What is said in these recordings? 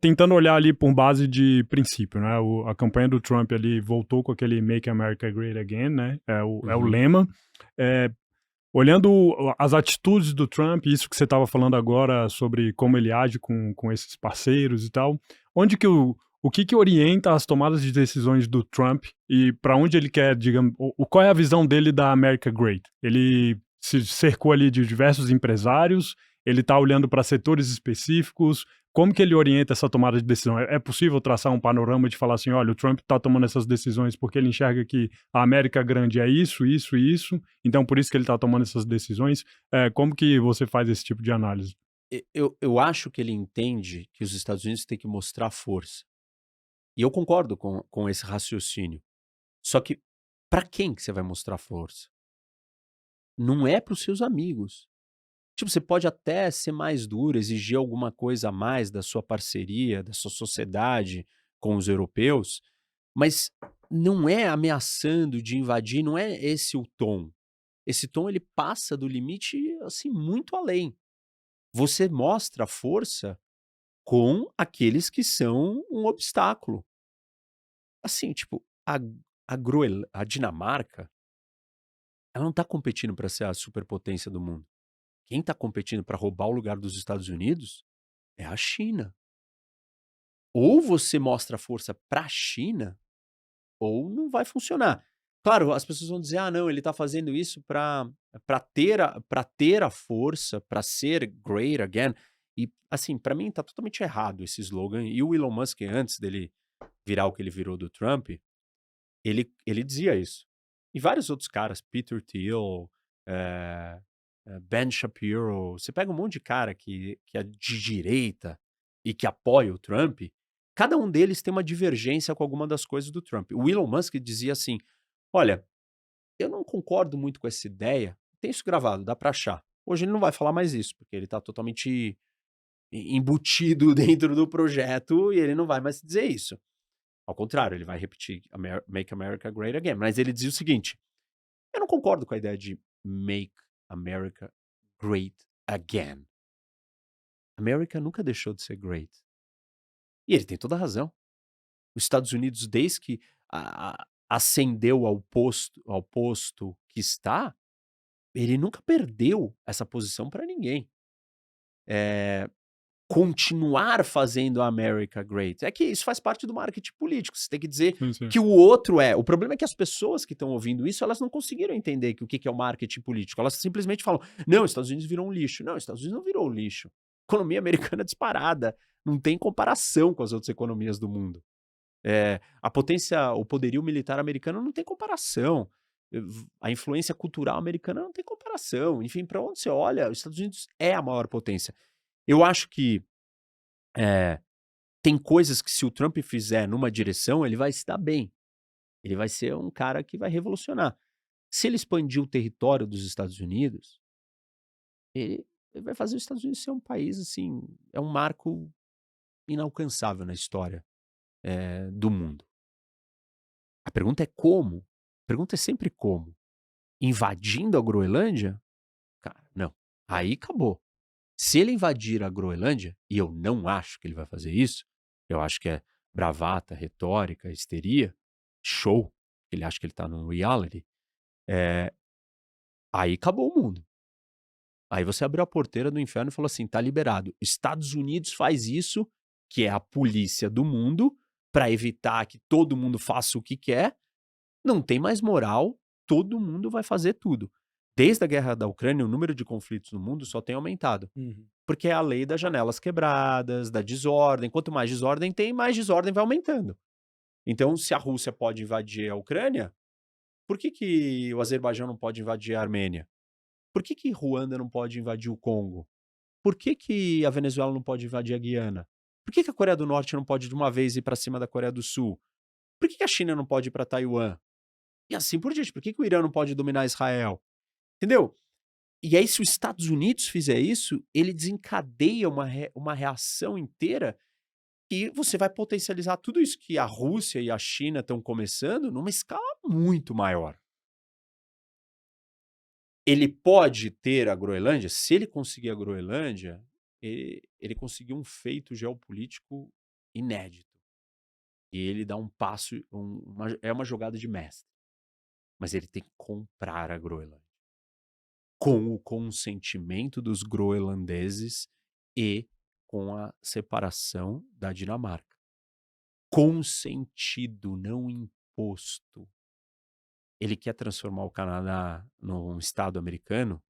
tentando olhar ali por base de princípio, né? A campanha do Trump ali voltou com aquele Make America Great Again, né? É o Uhum. lema. É, olhando as atitudes do Trump, isso que você estava falando agora sobre como ele age com esses parceiros e tal, onde que o que orienta as tomadas de decisões do Trump e para onde ele quer, digamos, qual é a visão dele da America Great? Ele se cercou ali de diversos empresários, ele está olhando para setores específicos, como que ele orienta essa tomada de decisão? É possível traçar um panorama de falar assim, olha, o Trump está tomando essas decisões porque ele enxerga que a América Grande é isso, isso e isso, então por isso que ele está tomando essas decisões. Como que você faz esse tipo de análise? Eu acho que ele entende que os Estados Unidos têm que mostrar força. E eu concordo com esse raciocínio. Só que para quem que você vai mostrar força? Não é para os seus amigos. Tipo, você pode até ser mais duro, exigir alguma coisa a mais da sua parceria, da sua sociedade com os europeus, mas não é ameaçando de invadir, não é esse o tom. Esse tom ele passa do limite, assim, muito além. Você mostra força com aqueles que são um obstáculo. Assim, tipo, a Dinamarca, ela não tá competindo para ser a superpotência do mundo. Quem tá competindo para roubar o lugar dos Estados Unidos é a China. Ou você mostra força para a China, ou não vai funcionar. Claro, as pessoas vão dizer: "Ah, não, ele tá fazendo isso para ter a força, para ser great again", e, assim, para mim tá totalmente errado esse slogan, e o Elon Musk, antes dele virar o que ele virou do Trump, ele dizia isso. E vários outros caras, Peter Thiel, eh Ben Shapiro, você pega um monte de cara que é de direita e que apoia o Trump, cada um deles tem uma divergência com alguma das coisas do Trump. O Elon Musk dizia assim: "Olha, eu não concordo muito com essa ideia", tem isso gravado, dá pra achar. Hoje ele não vai falar mais isso, porque ele tá totalmente embutido dentro do projeto e ele não vai mais dizer isso. Ao contrário, ele vai repetir Make America Great Again, mas ele dizia o seguinte: "Eu não concordo com a ideia de Make America Great Again. América nunca deixou de ser great." E ele tem toda a razão. Os Estados Unidos, desde que ascendeu ao posto que está, ele nunca perdeu essa posição para ninguém. Eh, Continuar fazendo a America great, é que isso faz parte do marketing político, você tem que dizer Sim, sim. que o outro é. O problema é que as pessoas que estão ouvindo isso, elas não conseguiram entender que o que que é o marketing político, elas simplesmente falam: "Não, os Estados Unidos virou um lixo". Não, os Estados Unidos não virou um lixo. Economia americana disparada, não tem comparação com as outras economias do mundo. A potência, o poderio militar americano não tem comparação. A influência cultural americana não tem comparação. Enfim, para onde você olha, os Estados Unidos é a maior potência. Eu acho que, eh, tem coisas que se o Trump fizer numa direção, ele vai se dar bem. Ele vai ser um cara que vai revolucionar. Se ele expandir o território dos Estados Unidos, ele vai fazer os Estados Unidos ser um país, assim, é um marco inalcançável na história, do mundo. A pergunta é como? A pergunta é sempre como. Invadindo a Groenlândia? Cara, não. Aí acabou. Se ele invadir a Groenlândia, e eu não acho que ele vai fazer isso, eu acho que é bravata, retórica, histeria, show, ele acha que ele tá no reality, eh, aí acabou o mundo. Aí você abriu a porteira do inferno e falou assim: "Tá liberado. Estados Unidos faz isso, que é a polícia do mundo, para evitar que todo mundo faça o que quer, não tem mais moral, todo mundo vai fazer tudo." Desde a guerra da Ucrânia, o número de conflitos no mundo só tem aumentado. Uhum. Porque é a lei das janelas quebradas, da desordem. Quanto mais desordem tem, mais desordem vai aumentando. Então, se a Rússia pode invadir a Ucrânia, por que que o Azerbaijão não pode invadir a Armênia? Por que que Ruanda não pode invadir o Congo? Por que que a Venezuela não pode invadir a Guiana? Por que que a Coreia do Norte não pode de uma vez ir para cima da Coreia do Sul? Por que que a China não pode ir para Taiwan? E assim por diante. Por que que o Irã não pode dominar Israel? Entendeu? E aí, se os Estados Unidos fizer isso, ele desencadeia uma reação inteira e você vai potencializar tudo isso que a Rússia e a China estão começando numa escala muito maior. Ele pode ter a Groenlândia? Se ele conseguir a Groenlândia, ele conseguiu um feito geopolítico inédito. E ele dá um passo, é uma jogada de mestre. Mas ele tem que comprar a Groenlândia. Com o consentimento dos groenlandeses e com a separação da Dinamarca. Consentido, não imposto. Ele quer transformar o Canadá num estado americano,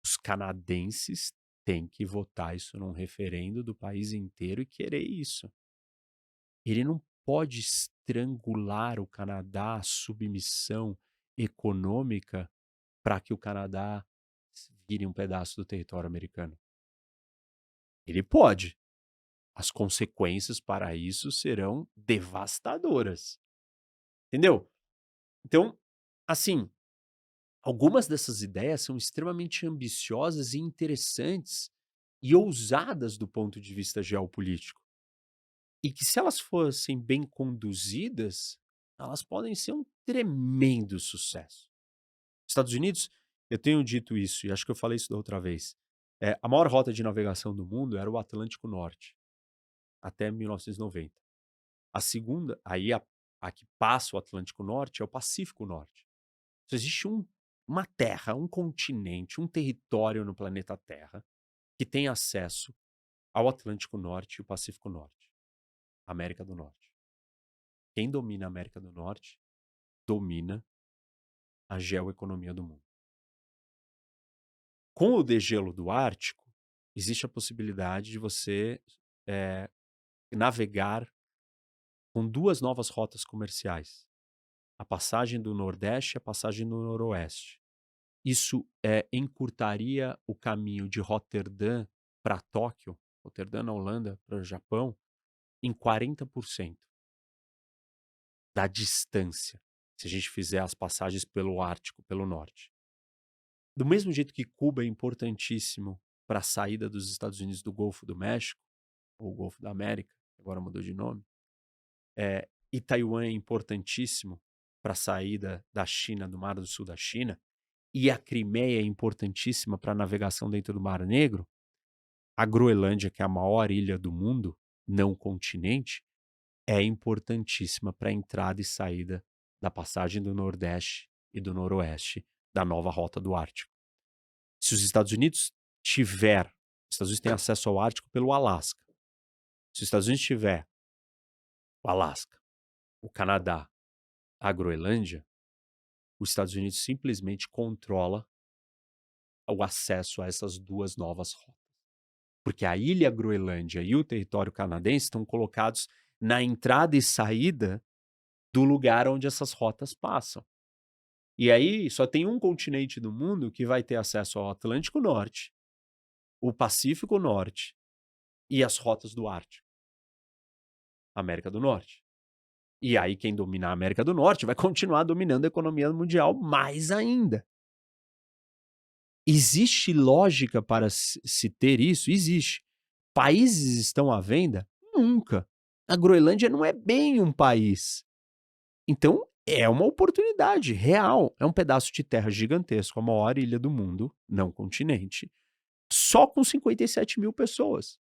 os canadenses têm que votar isso num referendo do país inteiro e querer isso. Ele não pode estrangular o Canadá à submissão econômica para que o Canadá vire um pedaço do território americano. Ele pode. As consequências para isso serão devastadoras. Entendeu? Então, assim, algumas dessas ideias são extremamente ambiciosas e interessantes e ousadas do ponto de vista geopolítico. E que, se elas fossem bem conduzidas, elas podem ser um tremendo sucesso. Estados Unidos, eu tenho dito isso, e acho que eu falei isso da outra vez. A maior rota de navegação do mundo era o Atlântico Norte, até 1990. A segunda, aí a que passa o Atlântico Norte é o Pacífico Norte. Então, existe uma terra, um continente, um território no planeta Terra que tem acesso ao Atlântico Norte e o Pacífico Norte, América do Norte. Quem domina a América do Norte domina a geoeconomia do mundo. Com o degelo do Ártico, existe a possibilidade de você navegar com duas novas rotas comerciais. A passagem do Nordeste e a passagem do Noroeste. Isso encurtaria o caminho de Roterdã para Tóquio, Roterdã na Holanda para o Japão, em 40% da distância, se a gente fizer as passagens pelo Ártico, pelo norte. Do mesmo jeito que Cuba é importantíssimo para a saída dos Estados Unidos do Golfo do México, ou Golfo da América, agora mudou de nome, e Taiwan é importantíssimo para a saída da China, do Mar do Sul da China, e a Crimeia é importantíssima para a navegação dentro do Mar Negro, a Groenlândia, que é a maior ilha do mundo, não continente, é importantíssima para a entrada e saída da passagem do Nordeste e do Noroeste da nova rota do Ártico. Se os Estados Unidos os Estados Unidos têm acesso ao Ártico pelo Alasca. Se os Estados Unidos tiver o Alasca, o Canadá, a Groenlândia, os Estados Unidos simplesmente controla o acesso a essas duas novas rotas. Porque a ilha Groenlândia e o território canadense estão colocados na entrada e saída do lugar onde essas rotas passam. E aí só tem um continente do mundo que vai ter acesso ao Atlântico Norte, o Pacífico Norte e as rotas do Ártico. América do Norte. E aí quem dominar a América do Norte vai continuar dominando a economia mundial mais ainda. Existe lógica para se ter isso? Existe. Países estão à venda? Nunca. A Groenlândia não é bem um país. Então, é uma oportunidade real. É um pedaço de terra gigantesco, a maior ilha do mundo, não continente, só com 57 mil pessoas.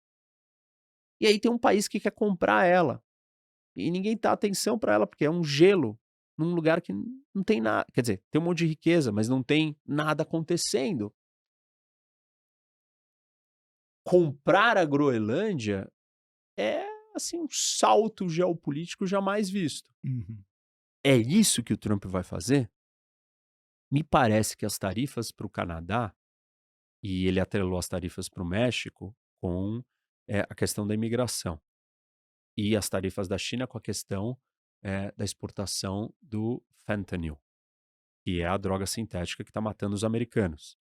E aí tem um país que quer comprar ela. E ninguém dá atenção para ela, porque é um gelo num lugar que não tem nada. Quer dizer, tem um monte de riqueza, mas não tem nada acontecendo. Comprar a Groenlândia é assim um salto geopolítico jamais visto. Uhum. É isso que o Trump vai fazer? Me parece que as tarifas para o Canadá, e ele atrelou as tarifas para o México com a questão da imigração. E as tarifas da China com a questão da exportação do fentanyl, que é a droga sintética que está matando os americanos.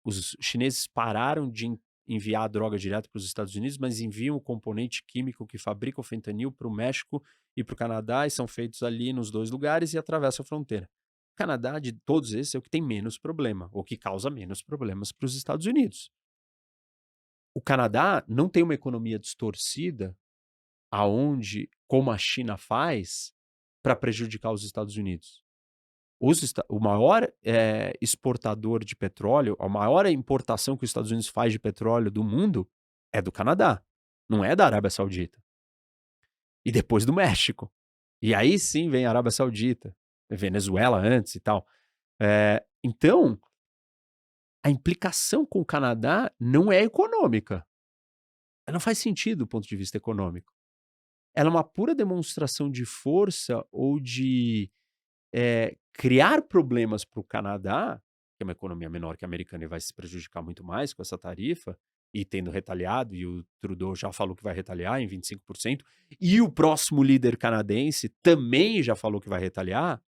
Os chineses pararam de enviar a droga direto para os Estados Unidos, mas enviam o componente químico que fabrica o fentanil para o México e para o Canadá, e são feitos ali nos dois lugares e atravessam a fronteira. O Canadá, de todos esses, é o que tem menos problema, ou que causa menos problemas para os Estados Unidos. O Canadá não tem uma economia distorcida aonde, como a China faz, para prejudicar os Estados Unidos. O maior exportador de petróleo, a maior importação que os Estados Unidos faz de petróleo do mundo é do Canadá. não é da Arábia Saudita. E depois do México. E aí sim vem a Arábia Saudita, Venezuela antes e tal. Então, a implicação com o Canadá não é econômica. Ela não faz sentido do ponto de vista econômico. Ela é uma pura demonstração de força ou de criar problemas para o Canadá, que é uma economia menor que a americana e vai se prejudicar muito mais com essa tarifa, e tendo retaliado, e o Trudeau já falou que vai retaliar em 25%, e o próximo líder canadense também já falou que vai retaliar.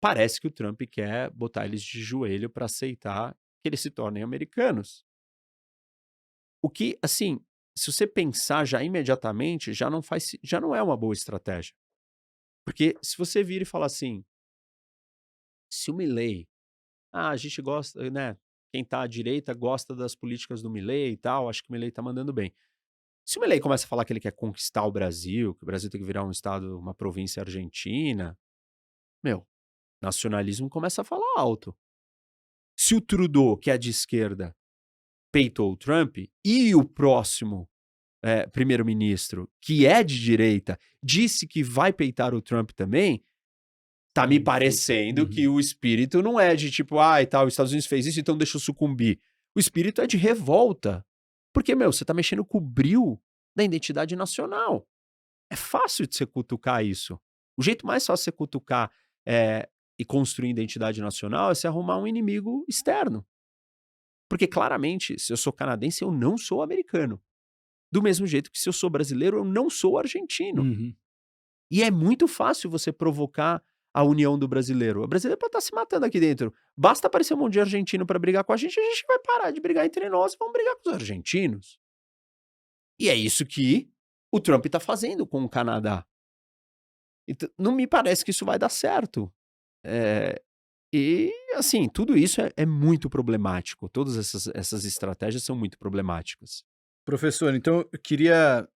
Parece que o Trump quer botar eles de joelho para aceitar que eles se tornem americanos. O que, assim, se você pensar já imediatamente, já não é uma boa estratégia. Porque se você vira e fala assim, se o Milley, a gente gosta, né? Quem tá à direita gosta das políticas do Milley e tal, acho que o Milley tá mandando bem. Se o Milley começa a falar que ele quer conquistar o Brasil, que o Brasil tem que virar um estado, uma província argentina, meu, nacionalismo começa a falar alto. Se o Trudeau, que é de esquerda, peitou o Trump, e o próximo primeiro-ministro, que é de direita, disse que vai peitar o Trump também, tá me parecendo que o espírito não é de tipo, e tal, os Estados Unidos fez isso, então deixa eu sucumbir. O espírito é de revolta. Porque, meu, você tá mexendo com o bril da identidade nacional. É fácil de você cutucar isso. O jeito mais fácil de você cutucar e construir identidade nacional é você arrumar um inimigo externo. Porque, claramente, se eu sou canadense, eu não sou americano. Do mesmo jeito que se eu sou brasileiro, eu não sou argentino. Uhum. E é muito fácil você provocar a união do brasileiro. O brasileiro pode estar se matando aqui dentro. Basta aparecer um monte de argentino para brigar com a gente vai parar de brigar entre nós e vamos brigar com os argentinos. E é isso que o Trump está fazendo com o Canadá. Então, não me parece que isso vai dar certo. E, assim, tudo isso é muito problemático. Todas essas estratégias são muito problemáticas. Professor, então eu queria.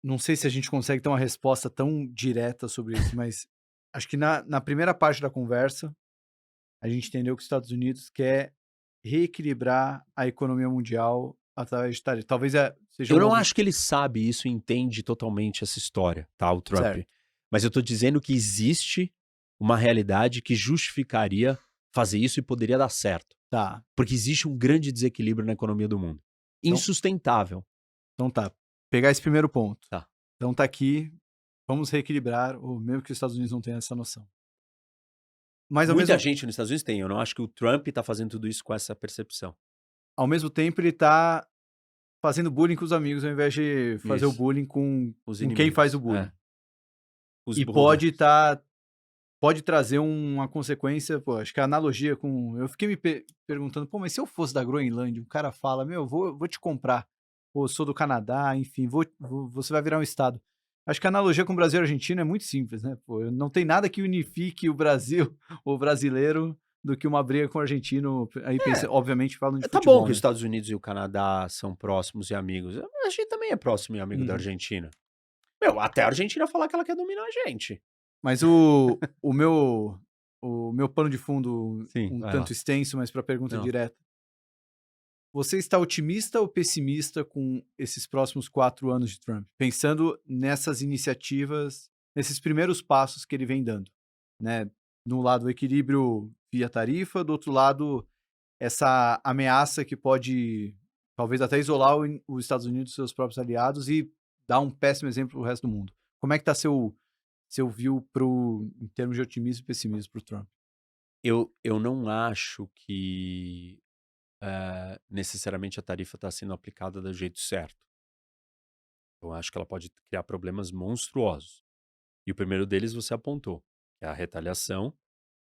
Não sei se a gente consegue ter uma resposta tão direta sobre isso, mas acho que na primeira parte da conversa, a gente entendeu que os Estados Unidos quer reequilibrar a economia mundial através de tarifas. Talvez seja Eu um não movimento. acho que ele sabe isso e entende totalmente essa história, tá, o Trump. Certo. Mas eu tô dizendo que existe uma realidade que justificaria fazer isso e poderia dar certo. Tá. Porque existe um grande desequilíbrio na economia do mundo. Então- Insustentável. Então tá. Pegar esse primeiro ponto. Tá. Então tá aqui. Vamos reequilibrar, ou mesmo que os Estados Unidos não tenham essa noção. Mas Muita gente nos Estados Unidos tem. Eu não acho que o Trump tá fazendo tudo isso com essa percepção. ao mesmo tempo ele tá fazendo bullying com os amigos ao invés de fazer o Isso. bullying com Os quem inimigos. faz o bullying. Os E burros. pode trazer uma consequência, pô, acho que a analogia com... Eu fiquei me perguntando, pô, mas se eu fosse da Groenlândia, um cara fala, meu, vou te comprar, pô, sou do Canadá, enfim, você vai virar um estado. Acho que a analogia com o Brasil e a Argentina é muito simples, né? Pô, não tem nada que unifique o Brasil, o brasileiro, do que uma briga com o argentino, aí obviamente falando de Tá futebol, bom que né? os Estados Unidos e o Canadá são próximos e amigos. A gente também é próximo e amigo da Uhum. Argentina. Meu, até a Argentina falar que ela quer dominar a gente. Mas o meu pano de fundo, Sim, um vai tanto lá. extenso, mas para a pergunta Não. direta. Você está otimista ou pessimista com esses próximos 4 anos de Trump? Pensando nessas iniciativas, nesses primeiros passos que ele vem dando, né? De um lado, o equilíbrio via tarifa, do outro lado, essa ameaça que pode, talvez até isolar os Estados Unidos dos seus próprios aliados e dar um péssimo exemplo para o resto do mundo. Como é que está seu view em termos de otimismo e pessimismo para o Trump? Eu não acho que necessariamente a tarifa está sendo aplicada do jeito certo. Eu acho que ela pode criar problemas monstruosos. E o primeiro deles você apontou, que é a retaliação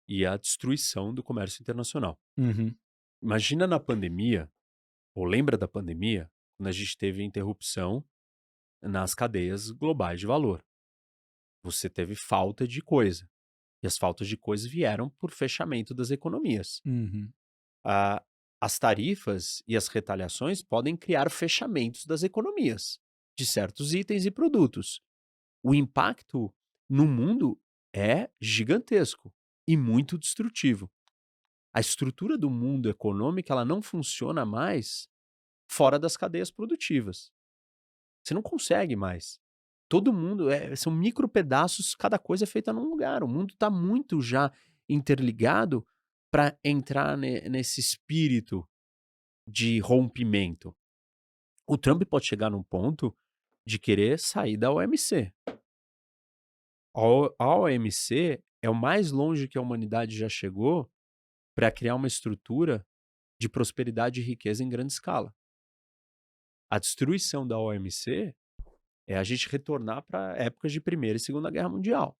e a destruição do comércio internacional. Uhum. Imagina na pandemia, ou lembra da pandemia, quando a gente teve interrupção nas cadeias globais de valor. Você teve falta de coisa. E as faltas de coisa vieram por fechamento das economias. Uhum. As tarifas e as retaliações podem criar fechamentos das economias de certos itens e produtos. O impacto no mundo é gigantesco e muito destrutivo. A estrutura do mundo econômico ela não funciona mais fora das cadeias produtivas. Você não consegue mais. Todo mundo são micro pedaços, cada coisa é feita num lugar. O mundo está muito já interligado para entrar nesse espírito de rompimento. O Trump pode chegar num ponto de querer sair da OMC. A OMC é o mais longe que a humanidade já chegou para criar uma estrutura de prosperidade e riqueza em grande escala. A destruição da OMC é a gente retornar para épocas de Primeira e Segunda Guerra Mundial.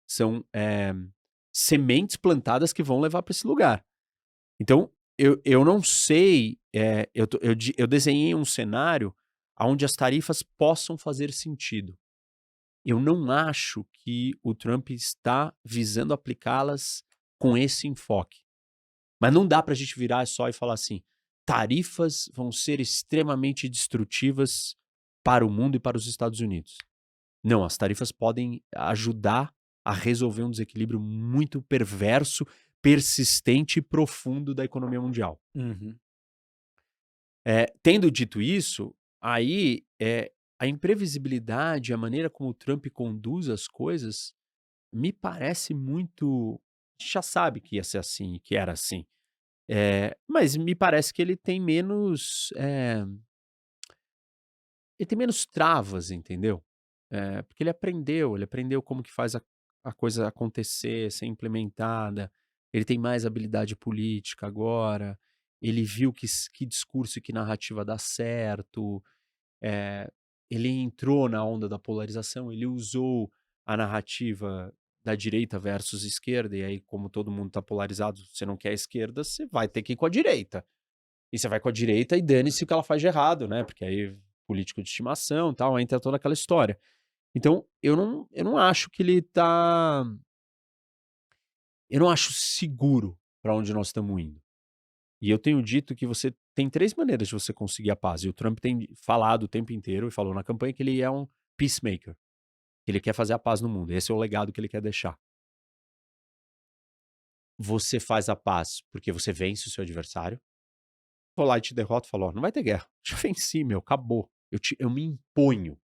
São sementes plantadas que vão levar para esse lugar. Então, eu não sei, eu desenhei um cenário onde as tarifas possam fazer sentido. Eu não acho que o Trump está visando aplicá-las com esse enfoque. Mas não dá para a gente virar só e falar assim, tarifas vão ser extremamente destrutivas para o mundo e para os Estados Unidos. Não, as tarifas podem ajudar a resolver um desequilíbrio muito perverso, persistente e profundo da economia mundial. Uhum. Tendo dito isso, aí a imprevisibilidade, a maneira como o Trump conduz as coisas, me parece muito. A gente já sabe que ia ser assim, que era assim. Mas me parece que ele tem menos. Ele tem menos travas, entendeu? Porque ele aprendeu como que faz a coisa acontecer, ser implementada. Ele tem mais habilidade política agora. Ele viu que discurso e que narrativa dá certo. Ele entrou na onda da polarização, ele usou a narrativa da direita versus esquerda, e aí, como todo mundo está polarizado, você não quer a esquerda, você vai ter que ir com a direita. E você vai com a direita e dane-se o que ela faz de errado, né? Porque aí político de estimação e tal, aí entra toda aquela história. Então, eu não acho que ele tá. Eu não acho seguro para onde nós estamos indo. E eu tenho dito que você tem 3 maneiras de você conseguir a paz. E o Trump tem falado o tempo inteiro e falou na campanha que ele é um peacemaker, que ele quer fazer a paz no mundo. Esse é o legado que ele quer deixar. Você faz a paz porque você vence o seu adversário. Vou lá e te derroto e falo, ó, não vai ter guerra. Já venci, meu, acabou. Eu me imponho.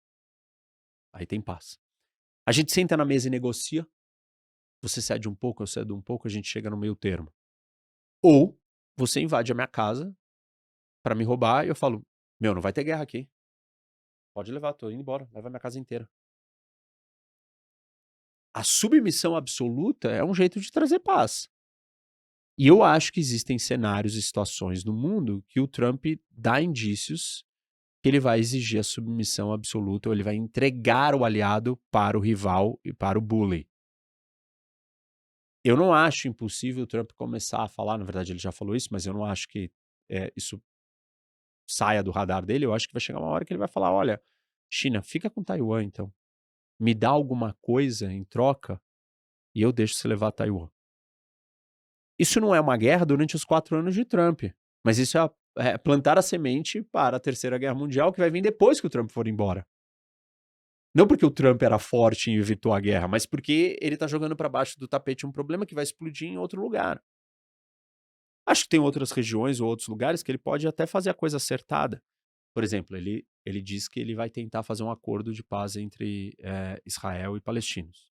Aí tem paz. A gente senta na mesa e negocia. Você cede um pouco, eu cedo um pouco, a gente chega no meio termo. Ou você invade a minha casa pra me roubar e eu falo, meu, não vai ter guerra aqui. Pode levar, tô indo embora, leva a minha casa inteira. A submissão absoluta é um jeito de trazer paz. E eu acho que existem cenários e situações no mundo que o Trump dá indícios que ele vai exigir a submissão absoluta, ou ele vai entregar o aliado para o rival e para o bully. Eu não acho impossível o Trump começar a falar, na verdade ele já falou isso, mas eu não acho que isso saia do radar dele. Eu acho que vai chegar uma hora que ele vai falar, olha, China, fica com Taiwan então. Me dá alguma coisa em troca e eu deixo você levar Taiwan. Isso não é uma guerra durante os 4 anos de Trump, mas isso é plantar a semente para a Terceira Guerra Mundial, que vai vir depois que o Trump for embora. Não porque o Trump era forte e evitou a guerra, mas porque ele está jogando para baixo do tapete um problema que vai explodir em outro lugar. Acho que tem outras regiões ou outros lugares que ele pode até fazer a coisa acertada. Por exemplo, ele diz que ele vai tentar fazer um acordo de paz entre Israel e palestinos.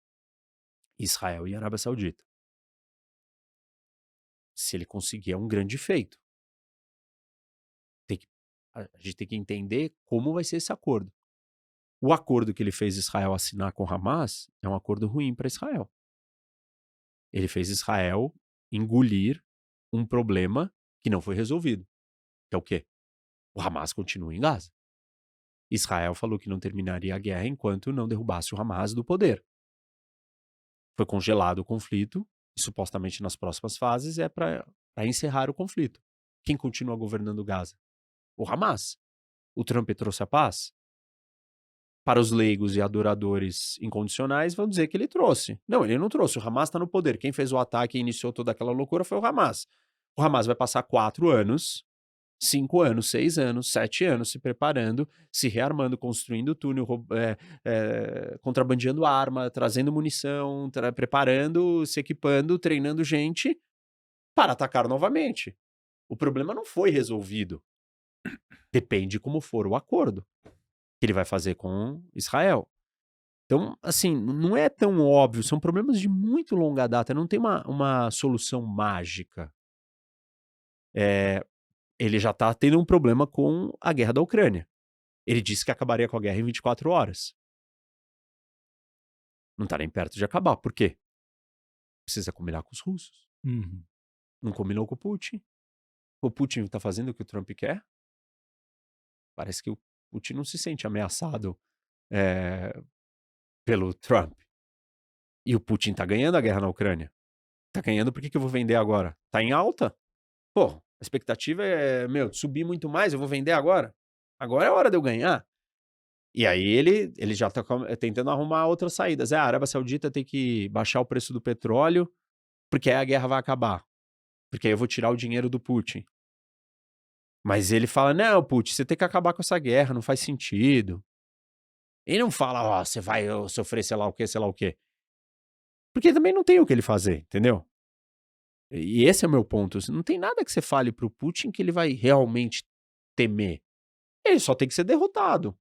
Israel e Arábia Saudita. Se ele conseguir, é um grande feito. A gente tem que entender como vai ser esse acordo. O acordo que ele fez Israel assinar com Hamas é um acordo ruim para Israel. Ele fez Israel engolir um problema que não foi resolvido. Que é o quê? O Hamas continua em Gaza. Israel falou que não terminaria a guerra enquanto não derrubasse o Hamas do poder. Foi congelado o conflito e supostamente nas próximas fases é para encerrar o conflito. Quem continua governando Gaza? O Hamas. O Trump trouxe a paz? Para os leigos e adoradores incondicionais, vão dizer que ele trouxe. Não, ele não trouxe. O Hamas está no poder. Quem fez o ataque e iniciou toda aquela loucura foi o Hamas. O Hamas vai passar 4 anos, 5 anos, 6 anos, 7 anos se preparando, se rearmando, construindo túnel, contrabandeando arma, trazendo munição, preparando, se equipando, treinando gente para atacar novamente. O problema não foi resolvido. Depende como for o acordo que ele vai fazer com Israel. Então, assim, não é tão óbvio, são problemas de muito longa data, não tem uma solução mágica. Ele já está tendo um problema com a guerra da Ucrânia. Ele disse que acabaria com a guerra em 24 horas. Não está nem perto de acabar. Por quê? Precisa combinar com os russos. Uhum. Não combinou com o Putin. O Putin está fazendo o que o Trump quer. Parece que o Putin não se sente ameaçado pelo Trump. E o Putin está ganhando a guerra na Ucrânia. Está ganhando, por que eu vou vender agora? Está em alta? Pô, a expectativa é, subir muito mais, eu vou vender agora. Agora é a hora de eu ganhar. E aí ele já está tentando arrumar outras saídas. A Arábia Saudita tem que baixar o preço do petróleo, porque aí a guerra vai acabar. Porque aí eu vou tirar o dinheiro do Putin. Mas ele fala, não, Putin, você tem que acabar com essa guerra, não faz sentido. Ele não fala, você vai sofrer sei lá o quê. Porque também não tem o que ele fazer, entendeu? E esse é o meu ponto. Não tem nada que você fale pro Putin que ele vai realmente temer. Ele só tem que ser derrotado.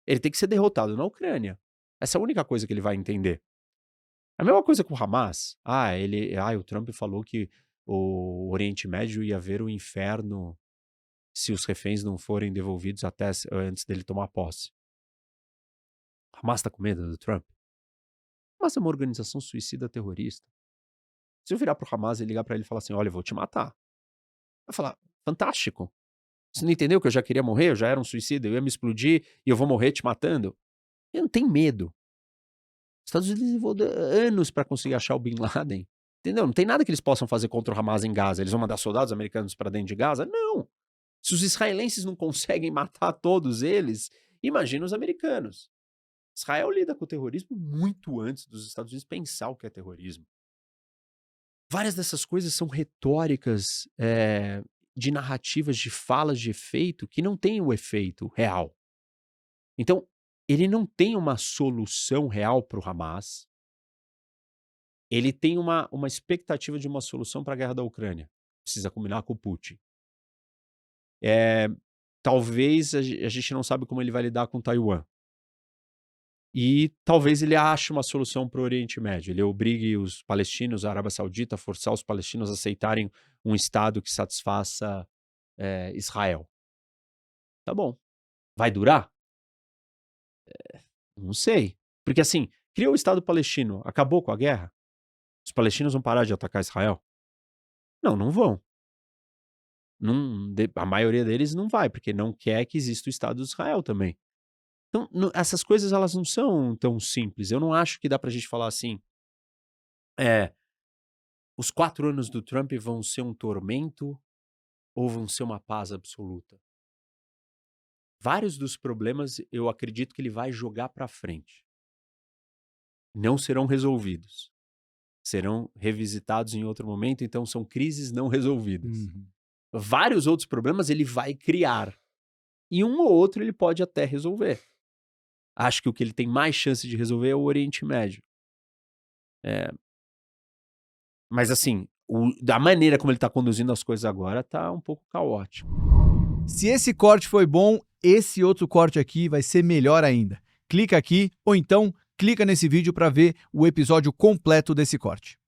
Ele tem que ser derrotado na Ucrânia. Essa é a única coisa que ele vai entender. A mesma coisa com o Hamas. O Trump falou que o Oriente Médio ia ver o inferno se os reféns não forem devolvidos até antes dele tomar posse. O Hamas tá com medo do Trump? O Hamas é uma organização suicida terrorista. Se eu virar pro Hamas e ligar pra ele e falar assim, olha, eu vou te matar. Vai falar, fantástico. Você não entendeu que eu já queria morrer? Eu já era um suicida, eu ia me explodir e eu vou morrer te matando? Ele não tem medo. Os Estados Unidos levou anos pra conseguir achar o Bin Laden. Entendeu? Não tem nada que eles possam fazer contra o Hamas em Gaza. Eles vão mandar soldados americanos pra dentro de Gaza? Não. Se os israelenses não conseguem matar todos eles, imagina os americanos. Israel lida com o terrorismo muito antes dos Estados Unidos pensar o que é terrorismo. Várias dessas coisas são retóricas de narrativas, de falas de efeito que não têm o efeito real. Então, ele não tem uma solução real para o Hamas. Ele tem uma expectativa de uma solução para a guerra da Ucrânia. Precisa combinar com o Putin. Talvez a gente não sabe como ele vai lidar com Taiwan. E talvez ele ache uma solução para o Oriente Médio. Ele obrigue os palestinos, a Arábia Saudita, a forçar os palestinos a aceitarem um Estado que satisfaça Israel. Tá bom. Vai durar? Não sei. Porque assim, criou o Estado palestino, acabou com a guerra? Os palestinos vão parar de atacar Israel? Não vão. A maioria deles não vai, porque não quer que exista o Estado de Israel também. Então, essas coisas elas não são tão simples. Eu não acho que dá pra gente falar assim, os 4 anos do Trump vão ser um tormento ou vão ser uma paz absoluta. Vários dos problemas eu acredito que ele vai jogar pra frente. Não serão resolvidos. Serão revisitados em outro momento, então são crises não resolvidas. Uhum. Vários outros problemas ele vai criar. E um ou outro ele pode até resolver. Acho que o que ele tem mais chance de resolver é o Oriente Médio. Mas assim, da maneira como ele tá conduzindo as coisas agora, tá um pouco caótico. Se esse corte foi bom, esse outro corte aqui vai ser melhor ainda. Clica aqui ou então clica nesse vídeo para ver o episódio completo desse corte.